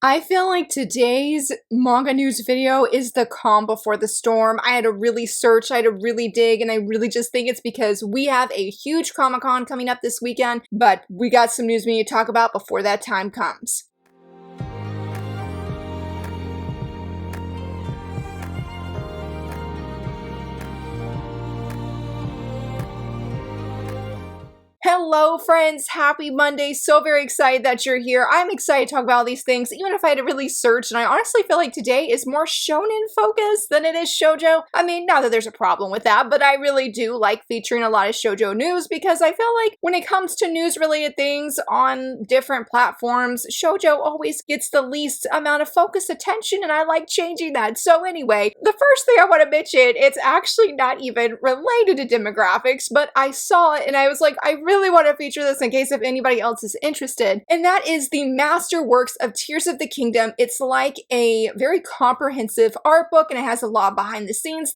I feel like today's manga news video is the calm before the storm. I had to really search, I had to really dig, and I really just think it's because we have a huge Comic-Con coming up this weekend, but we got some news we need to talk about before that time comes. Hello friends, happy Monday, so very excited that you're here. I'm excited to talk about all these things, even if I had to really search, and I honestly feel like today is more shonen focused than it is shoujo. I mean, not that there's a problem with that, but I really do like featuring a lot of shoujo news because I feel like when it comes to news related things on different platforms, shoujo always gets the least amount of focused attention, and I like changing that. So anyway, the first thing I want to mention, it's actually not even related to demographics, but I saw it and I was like, I really want to feature this in case if anybody else is interested, and that is the Masterworks of Tears of the Kingdom. It's like a very comprehensive art book, and it has a lot of behind the scenes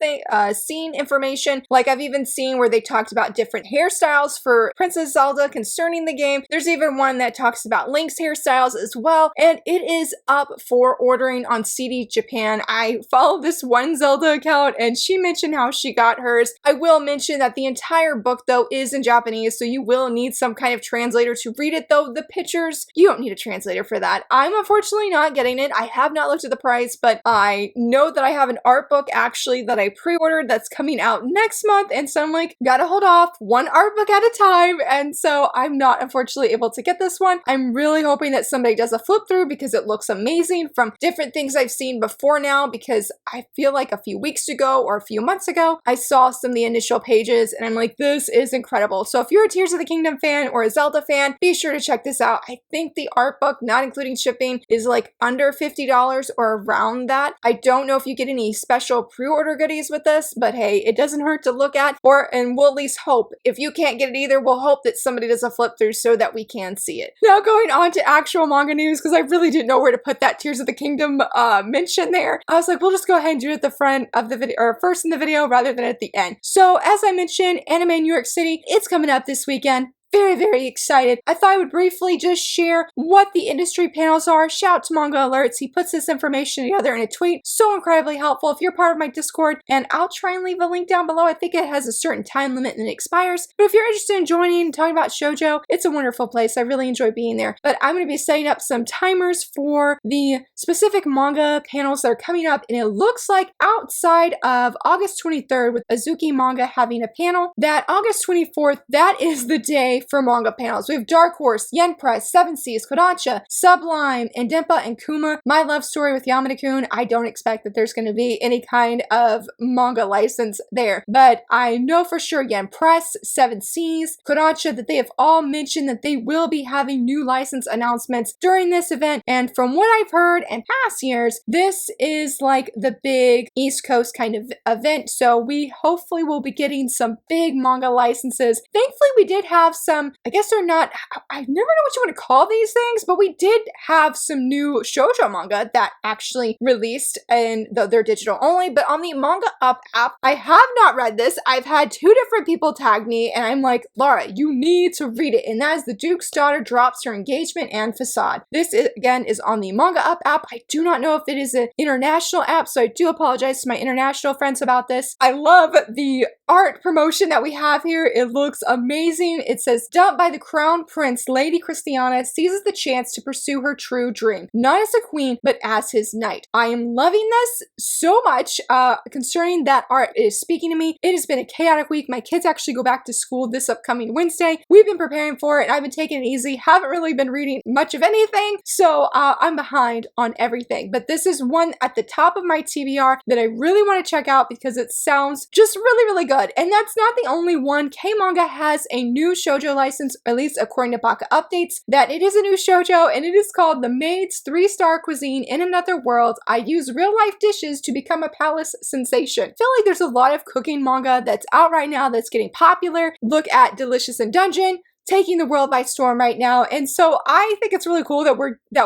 scene information. Like I've even seen where they talked about different hairstyles for Princess Zelda concerning the game. There's even one that talks about Link's hairstyles as well, and it is up for ordering on CD Japan. I follow this one Zelda account, and she mentioned how she got hers. I will mention that the entire book though is in Japanese, so you will need some kind of translator to read it, though the pictures, you don't need a translator for that. I'm unfortunately not getting it. I have not looked at the price, but I know that I have an art book actually that I pre-ordered that's coming out next month, and so I'm like, gotta hold off one art book at a time, and so I'm not unfortunately able to get this one. I'm really hoping that somebody does a flip through because it looks amazing from different things I've seen before now, because I feel like a few weeks ago or a few months ago, I saw some of the initial pages and I'm like, this is incredible. So if you're a Tears of the Kingdom fan or a Zelda fan, be sure to check this out. I think the art book, not including shipping, is like under $50 or around that. I don't know if you get any special pre-order goodies with this, but hey, it doesn't hurt to look at, and we'll at least hope. If you can't get it either, we'll hope that somebody does a flip through so that we can see it. Now going on to actual manga news, because I really didn't know where to put that Tears of the Kingdom mention there. I was like, we'll just go ahead and do it at the front of the video, or first in the video rather than at the end. So as I mentioned, Anime New York City, it's coming up this weekend. Very, very excited. I thought I would briefly just share what the industry panels are. Shout out to Manga Alerts. He puts this information together in a tweet. So incredibly helpful. If you're part of my Discord, and I'll try and leave a link down below. I think it has a certain time limit and it expires. But if you're interested in joining and talking about shoujo, it's a wonderful place. I really enjoy being there. But I'm going to be setting up some timers for the specific manga panels that are coming up. And it looks like outside of August 23rd with Azuki Manga having a panel, that August 24th, that is the day for manga panels. We have Dark Horse, Yen Press, Seven Seas, Kodansha, Sublime, and Denpa and Kuma. My Love Story with Yamada-kun. I don't expect that there's going to be any kind of manga license there, but I know for sure Yen Press, Seven Seas, Kodansha, that they have all mentioned that they will be having new license announcements during this event, and from what I've heard in past years, this is like the big East Coast kind of event, so we hopefully will be getting some big manga licenses. Thankfully, we did have some, I guess they're not, I never know what you want to call these things, but we did have some new shoujo manga that actually released, and though they're digital only, but on the Manga Up app, I have not read this. I've had two different people tag me, and I'm like, Laura, you need to read it, and that is The Duke's Daughter Drops Her Engagement and Facade. This is, again, is on the Manga Up app. I do not know if it is an international app, so I do apologize to my international friends about this. I love the art promotion that we have here. It looks amazing. It says, dumped by the crown prince, Lady Christiana seizes the chance to pursue her true dream, not as a queen, but as his knight. I am loving this so much. Concerning that art, it is speaking to me. It has been a chaotic week. My kids actually go back to school this upcoming Wednesday. We've been preparing for it, and I've been taking it easy. Haven't really been reading much of anything, so I'm behind on everything. But this is one at the top of my TBR that I really want to check out because it sounds just really, really good. And that's not the only one. K Manga has a new shoujo license, at least according to Baka Updates, that it is a new shoujo, and it is called The Maid's 3-Star Cuisine in Another World. I use real-life dishes to become a palace sensation. I feel like there's a lot of cooking manga that's out right now that's getting popular. Look at Delicious in Dungeon. taking the world by storm right now. And so I think it's really cool that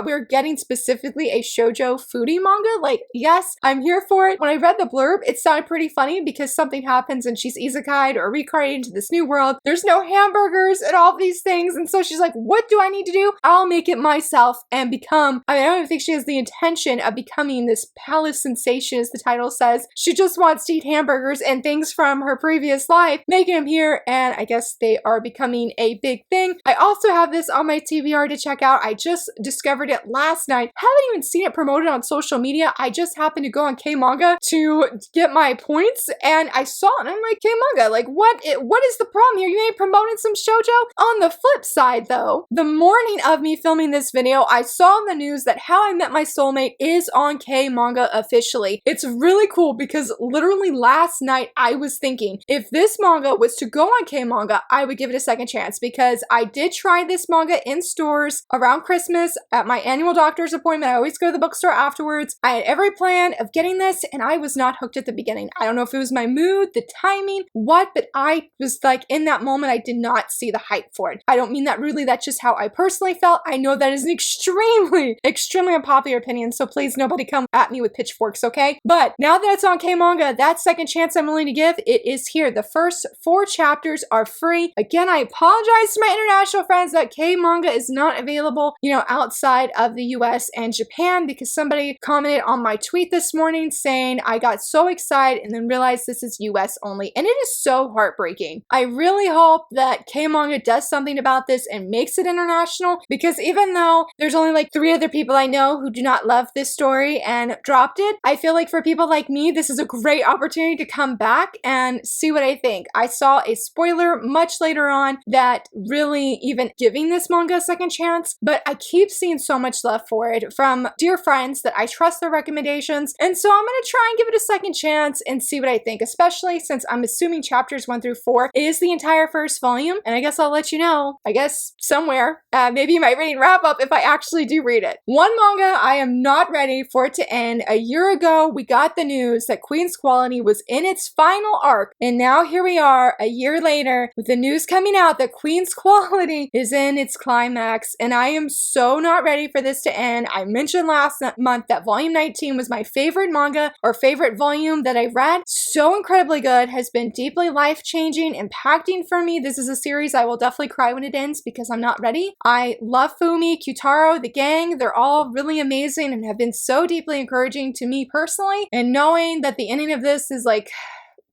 we're getting specifically a shoujo foodie manga. Like, yes, I'm here for it. When I read the blurb, it sounded pretty funny because something happens and she's isekai'd or reincarnated into this new world. There's no hamburgers and all these things. And so she's like, what do I need to do? I'll make it myself and become, I don't even think she has the intention of becoming this palace sensation, as the title says. She just wants to eat hamburgers and things from her previous life, making them here, and I guess they are becoming a big thing. I also have this on my TBR to check out. I just discovered it last night. Haven't even seen it promoted on social media. I just happened to go on K Manga to get my points, and I saw it, and I'm like, K Manga, like, what is the problem here? You ain't promoting some shoujo? On the flip side, though, the morning of me filming this video, I saw in the news that How I Met My Soulmate is on K Manga officially. It's really cool because literally last night I was thinking, if this manga was to go on K Manga, I would give it a second chance because I did try this manga in stores around Christmas at my annual doctor's appointment. I always go to the bookstore afterwards. I had every plan of getting this and I was not hooked at the beginning. I don't know if it was my mood, the timing, what, but I was like, in that moment, I did not see the hype for it. I don't mean that rudely. That's just how I personally felt. I know that is an extremely unpopular opinion, so please nobody come at me with pitchforks, okay? But now that it's on K Manga, that second chance I'm willing to give, it is here. The first 4 chapters are free. Again, I apologize to my international friends that K Manga is not available, you know, outside of the US and Japan, because somebody commented on my tweet this morning saying I got so excited and then realized this is US only, and it is so heartbreaking. I really hope that K Manga does something about this and makes it international, because even though there's only like 3 other people I know who do not love this story and dropped it, I feel like for people like me, this is a great opportunity to come back and see what I think. I saw a spoiler much later on that really even giving this manga a second chance, but I keep seeing so much love for it from dear friends that I trust their recommendations, and so I'm gonna try and give it a second chance and see what I think, especially since I'm assuming chapters 1 through 4 is the entire first volume, and I guess I'll let you know, I guess somewhere, maybe in my reading wrap-up if I actually do read it. One manga I am not ready for it to end. A year ago, we got the news that Queen's Quality was in its final arc, and now here we are a year later with the news coming out that Queen's Quality is in its climax, and I am so not ready for this to end. I mentioned last month that volume 19 was my favorite manga or favorite volume that I read. So incredibly good, has been deeply life-changing, impacting for me. This is a series I will definitely cry when it ends because I'm not ready. I love Fumi, Kyutaro, the gang. They're all really amazing and have been so deeply encouraging to me personally, and knowing that the ending of this is like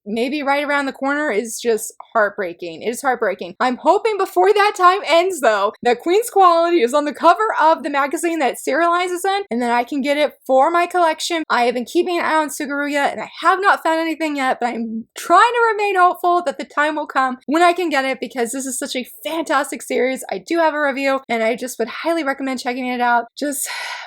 maybe right around the corner is just heartbreaking. It is heartbreaking. I'm hoping before that time ends, though, that Queen's Quality is on the cover of the magazine that it serializes in, and then I can get it for my collection. I have been keeping an eye on Sugaruya, and I have not found anything yet, but I'm trying to remain hopeful that the time will come when I can get it, because this is such a fantastic series. I do have a review, and I just would highly recommend checking it out.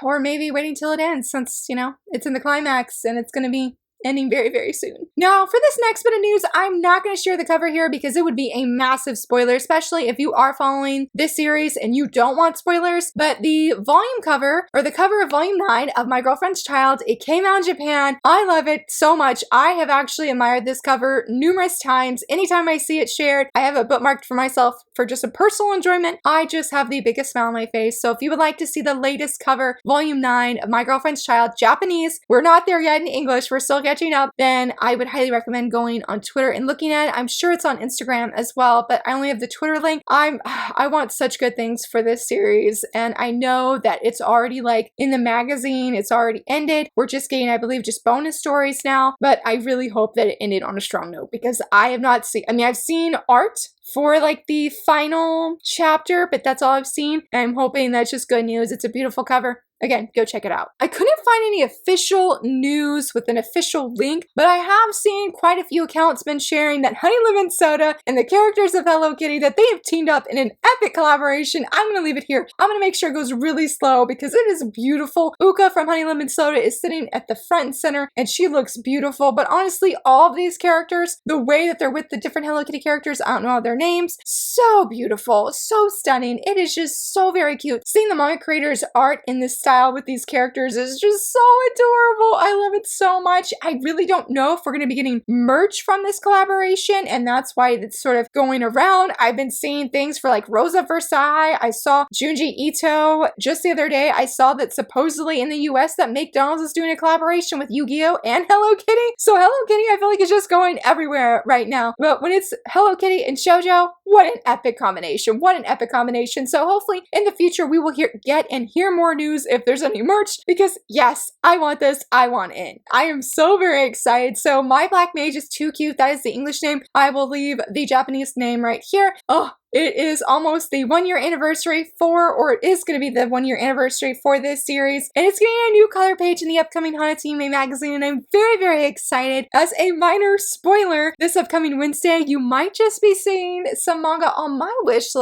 Or maybe waiting till it ends, since, you know, it's in the climax, and it's gonna be ending very, very soon. Now, for this next bit of news, I'm not going to share the cover here because it would be a massive spoiler, especially if you are following this series and you don't want spoilers. But the volume cover, or the cover of volume 9 of My Girlfriend's Child, it came out in Japan. I love it so much. I have actually admired this cover numerous times. Anytime I see it shared, I have it bookmarked for myself for just a personal enjoyment. I just have the biggest smile on my face. So if you would like to see the latest cover, volume 9 of My Girlfriend's Child, Japanese, we're not there yet in English, we're still catching up, then I would highly recommend going on Twitter and looking at it. I'm sure it's on Instagram as well, but I only have the Twitter link. I want such good things for this series, and I know that it's already like in the magazine, it's already ended. We're just getting, I believe, just bonus stories now, but I really hope that it ended on a strong note, because I have not seen, I mean, I've seen art for like the final chapter, but that's all I've seen, and I'm hoping that's just good news. It's a beautiful cover. Again, go check it out. I couldn't find any official news with an official link, but I have seen quite a few accounts been sharing that Honey Lemon Soda and the characters of Hello Kitty, that they have teamed up in an epic collaboration. I'm gonna leave it here. I'm gonna make sure it goes really slow because it is beautiful. Uka from Honey Lemon Soda is sitting at the front and center, and she looks beautiful. But honestly, all of these characters, the way that they're with the different Hello Kitty characters, I don't know all their names, so beautiful, so stunning. It is just so very cute. Seeing the manga creators' art in this style with these characters is just so adorable. I love it so much. I really don't know if we're going to be getting merch from this collaboration, and that's why it's sort of going around. I've been seeing things for like Rosa Versailles. I saw Junji Ito just the other day. I saw that supposedly in the US that McDonald's is doing a collaboration with Yu-Gi-Oh! And Hello Kitty. So Hello Kitty, I feel like it's just going everywhere right now. But when it's Hello Kitty and shoujo, what an epic combination. What an epic combination. So hopefully in the future we will hear more news if there's any merch, because yes, I want this. I want in. I am so very excited. So My Black Mage is too cute. That is the English name. I will leave the Japanese name right here. Oh, it is almost the 1 year anniversary or it is going to be the 1 year anniversary for this series. And it's getting a new color page in the upcoming Hanatime magazine, and I'm very, very excited. As a minor spoiler, this upcoming Wednesday, you might just be seeing some manga on my wish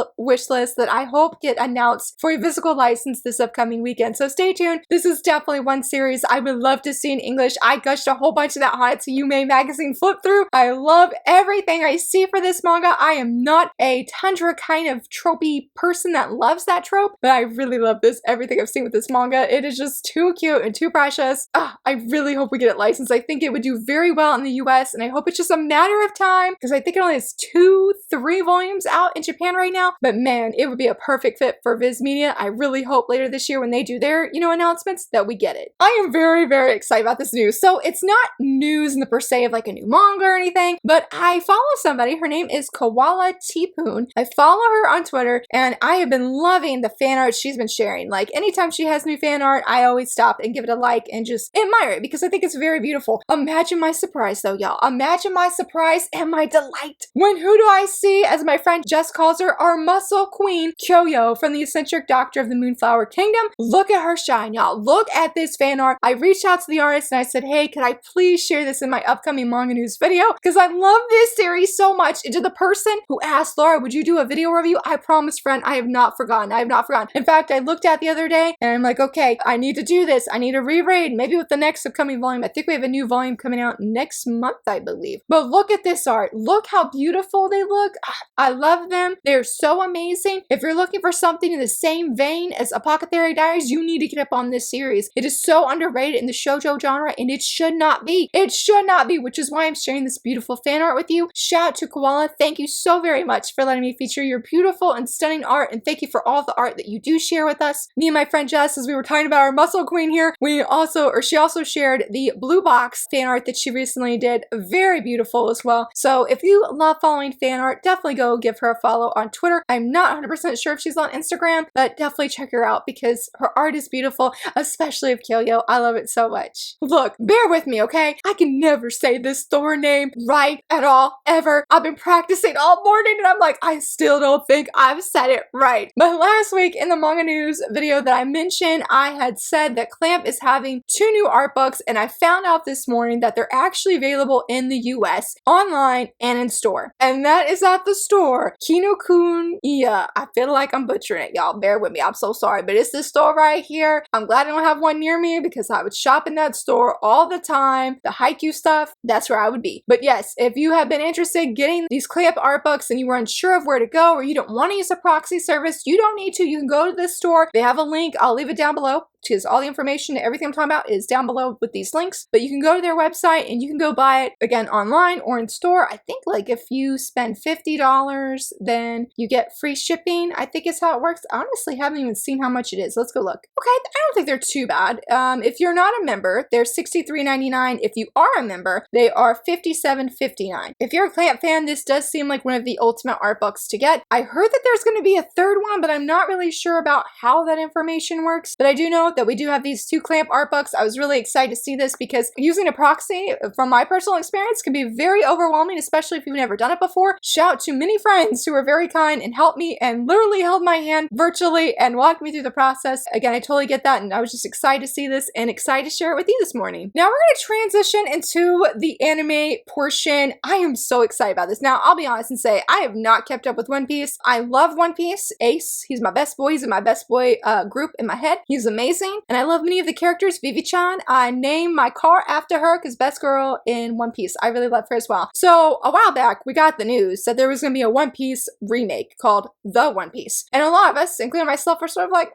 list that I hope get announced for a physical license this upcoming weekend. So stay tuned. This is definitely one series I would love to see in English. I gushed a whole bunch of that Hanatime magazine flip through. I love everything I see for this manga. I am not a Tundra kind of tropey person that loves that trope, but I really love this. Everything I've seen with this manga, it is just too cute and too precious. I really hope we get it licensed. I think it would do very well in the US, and I hope it's just a matter of time, because I think it only has 2-3 volumes out in Japan right now. But man, it would be a perfect fit for Viz Media. I really hope later this year when they do their, announcements, that we get it. I am very, very excited about this news. So it's not news in the per se of like a new manga or anything, but I follow somebody. Her name is Koala Teepoon. I follow her on Twitter, and I have been loving the fan art she's been sharing. Like anytime she has new fan art, I always stop and give it a like and just admire it, because I think it's very beautiful. Imagine my surprise though, y'all. Imagine my surprise and my delight when who do I see, as my friend Jess calls her, our muscle queen, Kyoyo from the Eccentric Doctor of the Moonflower Kingdom. Look at her shine, y'all. Look at this fan art. I reached out to the artist and I said, hey, could I please share this in my upcoming manga news video? Because I love this series so much. And to the person who asked, Laura, would you do a video review? I promise, friend, I have not forgotten. I have not forgotten. In fact, I looked at the other day and I'm like, okay, I need to do this. I need to reread, maybe with the next upcoming volume. I think we have a new volume coming out next month, I believe. But look at this art. Look how beautiful they look. I love them. They're so amazing. If you're looking for something in the same vein as Apothecary Diaries, you need to get up on this series. It is so underrated in the shoujo genre, and it should not be. It should not be, which is why I'm sharing this beautiful fan art with you. Shout out to Koala. Thank you so very much for letting me feature your beautiful and stunning art, and thank you for all the art that you do share with us. Me and my friend Jess, as we were talking about our muscle queen here, she also shared the Blue Box fan art that she recently did. Very beautiful as well. So if you love following fan art, definitely go give her a follow on Twitter. I'm not 100% sure if she's on Instagram, but definitely check her out because her art is beautiful, especially of Kyoyo. I love it so much. Look, bear with me, okay? I can never say this store name right at all, ever. I've been practicing all morning and I'm like, I still don't think I've said it right. But last week in the manga news video that I mentioned, I had said that Clamp is having 2 new art books, and I found out this morning that they're actually available in the US, online and in store. And that is at the store, Kinokuniya. I feel like I'm butchering it, y'all. Bear with me. I'm so sorry, but it's this store right here. I'm glad I don't have one near me because I would shop in that store all the time. The Haikyuu stuff, that's where I would be. But yes, if you have been interested in getting these Clamp art books and you were unsure of where to go, or you don't want to use a proxy service, you don't need to. You can go to this store. They have a link. I'll leave it down below, because all the information, everything I'm talking about is down below with these links. But you can go to their website and you can go buy it, again, online or in store. I think like if you spend $50, then you get free shipping. I think is how it works. I honestly haven't even seen how much it is. Let's go look. Okay, I don't think they're too bad. If you're not a member, they're $63.99. If you are a member, they are $57.59. If you're a Clamp fan, this does seem like one of the ultimate art books to get. I heard that there's going to be a third one, but I'm not really sure about how that information works. But I do know that we do have these 2 Clamp art books. I was really excited to see this because using a proxy, from my personal experience, can be very overwhelming, especially if you've never done it before. Shout out to many friends who were very kind and helped me and literally held my hand virtually and walked me through the process. Again, I totally get that, and I was just excited to see this and excited to share it with you this morning. Now we're going to transition into the anime portion. I am so excited about this. Now, I'll be honest and say I have not kept up with One Piece. I love One Piece. Ace, he's my best boy. He's in my best boy group in my head. He's amazing. amazing. And I love many of the characters. Vivi-chan, I named my car after her because best girl in One Piece. I really love her as well. So a while back, we got the news that there was going to be a One Piece remake called The One Piece. And a lot of us, including myself, were sort of like,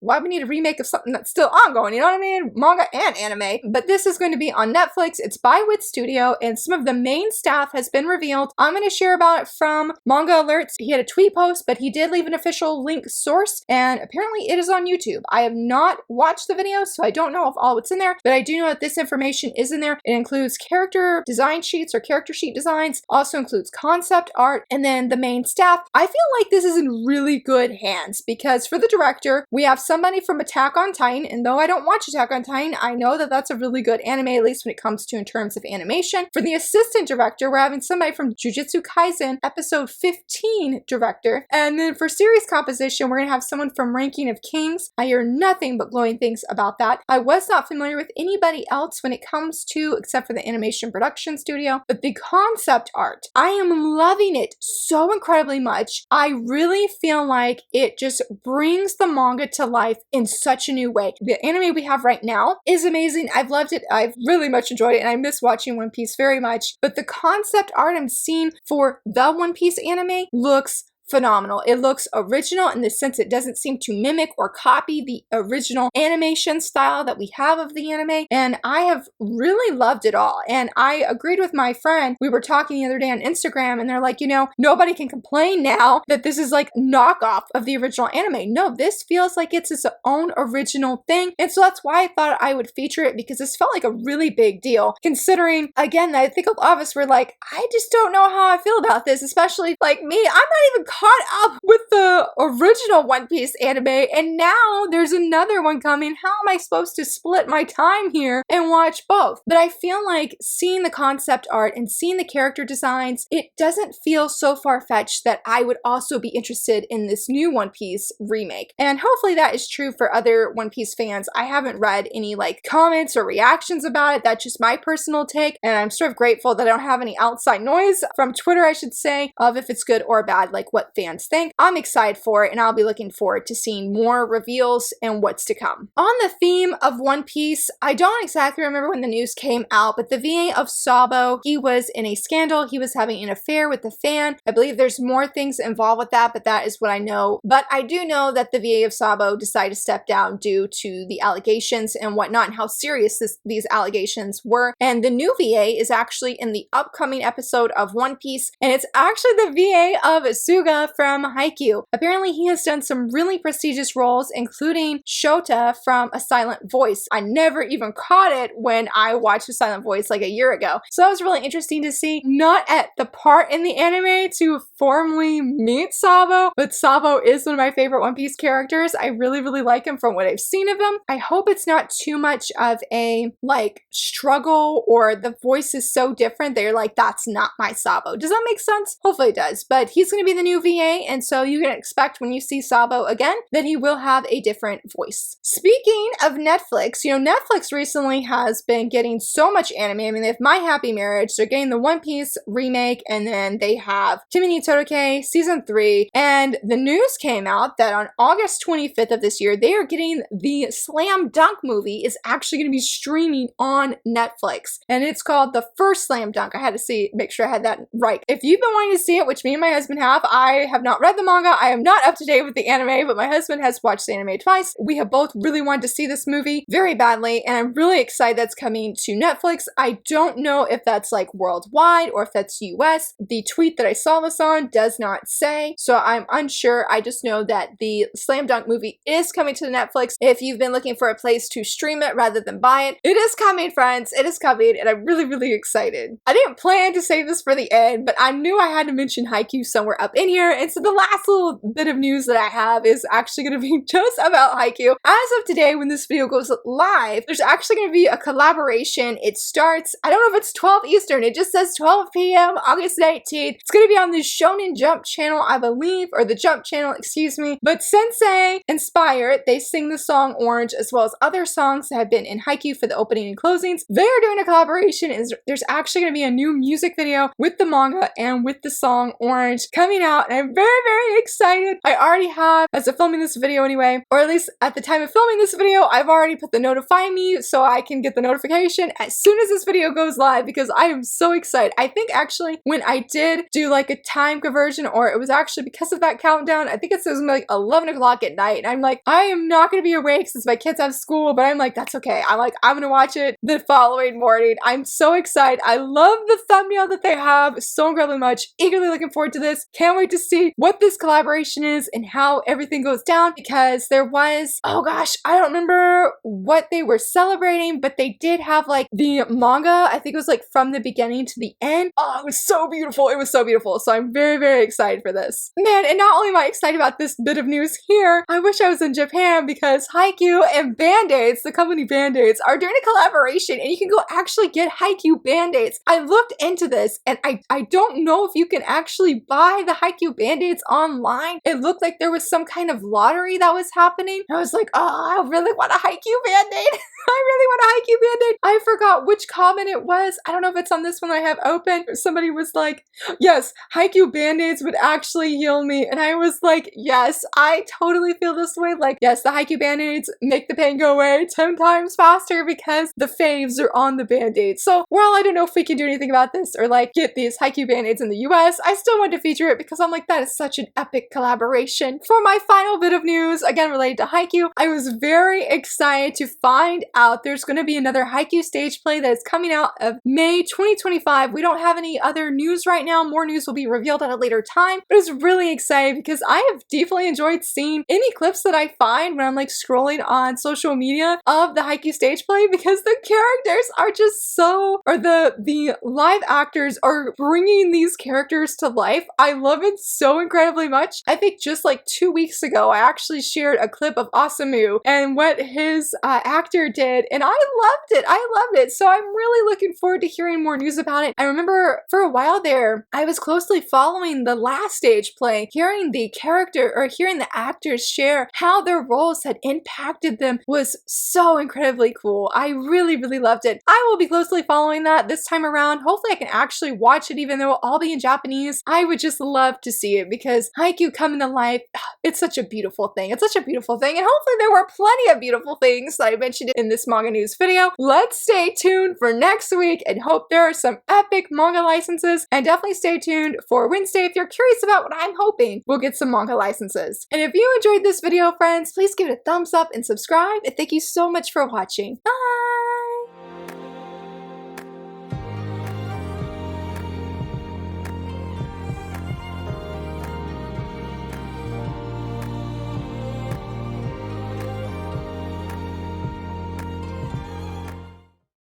why we need a remake of something that's still ongoing? You know what I mean? Manga and anime. But this is going to be on Netflix. It's by Wit Studio, and some of the main staff has been revealed. I'm going to share about it from Manga Alerts. He had a tweet post, but he did leave an official link source, and apparently it is on YouTube. I have not watched the video, so I don't know if all what's in there, but I do know that this information is in there. It includes character design sheets or character sheet designs, also includes concept art, and then the main staff. I feel like this is in really good hands because for the director, we have somebody from Attack on Titan, and though I don't watch Attack on Titan, I know that that's a really good anime, at least when it comes to in terms of animation. For the assistant director, we're having somebody from Jujutsu Kaisen, episode 15 director. And then for series composition, we're going to have someone from Ranking of Kings. I hear nothing but glowing things about that. I was not familiar with anybody else when it comes to, except for the animation production studio, but the concept art. I am loving it so incredibly much. I really feel like it just brings the manga to life in such a new way. The anime we have right now is amazing. I've loved it. I've really much enjoyed it, and I miss watching One Piece very much. But the concept art I'm seeing for the One Piece anime looks phenomenal. It looks original in the sense it doesn't seem to mimic or copy the original animation style that we have of the anime, and I have really loved it all. And I agreed with my friend. We were talking the other day on Instagram, and they're like, you know, nobody can complain now that this is like knockoff of the original anime. No, this feels like it's its own original thing, and so that's why I thought I would feature it, because this felt like a really big deal, considering, again, I think a lot of us were like, I just don't know how I feel about this, especially like me. I'm not even caught up with the original One Piece anime, and now there's another one coming. How am I supposed to split my time here and watch both? But I feel like seeing the concept art and seeing the character designs, it doesn't feel so far-fetched that I would also be interested in this new One Piece remake. And hopefully that is true for other One Piece fans. I haven't read any like comments or reactions about it. That's just my personal take, and I'm sort of grateful that I don't have any outside noise from Twitter, I should say, of if it's good or bad, like what fans think. I'm excited for it, and I'll be looking forward to seeing more reveals and what's to come. On the theme of One Piece, I don't exactly remember when the news came out, but the VA of Sabo, he was in a scandal. He was having an affair with the fan. I believe there's more things involved with that, but that is what I know. But I do know that the VA of Sabo decided to step down due to the allegations and whatnot, and how serious these allegations were. And the new VA is actually in the upcoming episode of One Piece, and it's actually the VA of Suga from Haikyuu. Apparently he has done some really prestigious roles, including Shota from A Silent Voice. I never even caught it when I watched A Silent Voice like a year ago. So that was really interesting to see. Not at the part in the anime to formally meet Sabo, but Sabo is one of my favorite One Piece characters. I really, really like him from what I've seen of him. I hope it's not too much of a like struggle, or the voice is so different that you're like, that's not my Sabo. Does that make sense? Hopefully it does. But he's going to be the new VA, and so you can expect when you see Sabo again that he will have a different voice. Speaking of Netflix, you know, Netflix recently has been getting so much anime. I mean, they have My Happy Marriage, they're getting the One Piece remake, and then they have Kimi ni Todoke season 3, and the news came out that on August 25th of this year, they are getting the Slam Dunk movie is actually going to be streaming on Netflix, and it's called The First Slam Dunk. I had to make sure I had that right. If you've been wanting to see it, which me and my husband have, I have not read the manga. I am not up to date with the anime, but my husband has watched the anime twice. We have both really wanted to see this movie very badly, and I'm really excited that's coming to Netflix. I don't know if that's like worldwide or if that's US. The tweet that I saw this on does not say, so I'm unsure. I just know that the Slam Dunk movie is coming to Netflix. If you've been looking for a place to stream it rather than buy it, it is coming, friends. It is coming, and I'm really, really excited. I didn't plan to save this for the end, but I knew I had to mention Haikyuu somewhere up in here, and so the last little bit of news that I have is actually going to be just about Haikyuu. As of today, when this video goes live, there's actually going to be a collaboration. It starts, I don't know if it's 12 Eastern, it just says 12 p.m. August 19th. It's going to be on the Shonen Jump channel, I believe, or the Jump channel, excuse me. But Sensei and Spyair, they sing the song Orange, as well as other songs that have been in Haikyuu for the opening and closings. They're doing a collaboration, and there's actually going to be a new music video with the manga and with the song Orange coming out out, and I'm very, very excited. I already have, as of filming this video anyway, or at least at the time of filming this video, I've already put the notify me so I can get the notification as soon as this video goes live because I am so excited. I think actually when I did do like a time conversion, or it was actually because of that countdown, I think it says like 11 o'clock at night, and I'm like, I am not going to be awake since my kids have school, but I'm like, that's okay. I'm like, I'm going to watch it the following morning. I'm so excited. I love the thumbnail that they have so incredibly much. Eagerly looking forward to this. Can't wait to see what this collaboration is and how everything goes down, because there was, oh gosh, I don't remember what they were celebrating, but they did have like the manga. I think it was like from the beginning to the end. Oh, it was so beautiful. It was so beautiful. So I'm very, very excited for this. Man, and not only am I excited about this bit of news here, I wish I was in Japan because Haikyuu and Bandaids, the company Bandaids, are doing a collaboration, and you can go actually get Haikyuu Bandaids. I looked into this, and I don't know if you can actually buy the Haikyuu Bandaids online. It looked like there was some kind of lottery that was happening. I was like, oh, I really want a Haikyuu Band-Aid. I really want a Haikyuu Band-Aid. I forgot which comment it was. I don't know if it's on this one I have open. Somebody was like, yes, Haikyuu Band-Aids would actually heal me. And I was like, yes, I totally feel this way. Like, yes, the Haikyuu Band-Aids make the pain go away 10 times faster because the faves are on the Band-Aids. So while I don't know if we can do anything about this or like get these Haikyuu Band-Aids in the US, I still want to feature it because I'm like, that is such an epic collaboration. For my final bit of news, again related to Haikyuu, I was very excited to find out there's going to be another Haikyuu stage play that is coming out of May 2025. We don't have any other news right now. More news will be revealed at a later time, but it's really exciting because I have deeply enjoyed seeing any clips that I find when I'm like scrolling on social media of the Haikyuu stage play, because the characters are just so, or the live actors are bringing these characters to life. I love it so incredibly much. I think just like 2 weeks ago, I actually shared a clip of Asamu and what his actor did, and I loved it. I loved it. So I'm really looking forward to hearing more news about it. I remember for a while there, I was closely following the last stage play, hearing the character or hearing the actors share how their roles had impacted them was so incredibly cool. I really, really loved it. I will be closely following that this time around. Hopefully I can actually watch it even though it'll all be in Japanese. I would just love to see it because Haikyuu coming to life, it's such a beautiful thing. It's such a beautiful thing, and hopefully there were plenty of beautiful things that I mentioned in this manga news video. Let's stay tuned for next week and hope there are some epic manga licenses, and definitely stay tuned for Wednesday if you're curious about what I'm hoping we'll get some manga licenses. And if you enjoyed this video, friends, please give it a thumbs up and subscribe, and thank you so much for watching. Bye!